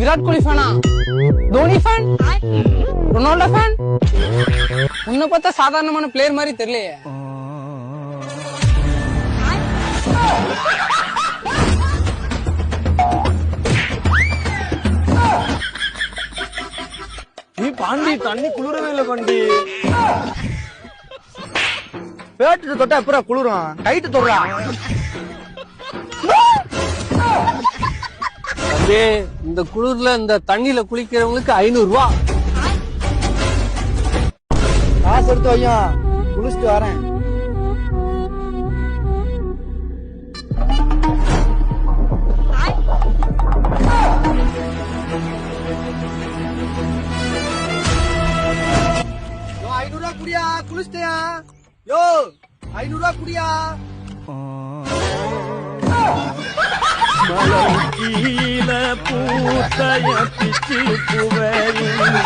விராட் கோலி ஃபேனா? Dhoni fan? Ronaldo fan? உன்னை பார்த்தா சாதாரணமான பிளேயர் மாதிரி தெரியலையே. நீ பாண்டி தண்ணி குளிரவே இல்லை பாண்டி. பேட்டு தொட்டா எப்பறம் குளிரும்? கைட்டு தொடுறா. இந்த குளிர்ல இந்த தண்ணியில குளிக்கிறவங்களுக்கு 500 ரூபா காசு எடுத்து வையா, குளிச்சுட்டு வரேன். யோ 500 ரூபா குடியா, குளிச்சிட்டியா? யோ 500 ரூபா குடியா. கீழ பூத்தைய பிச்சு புவரிங்க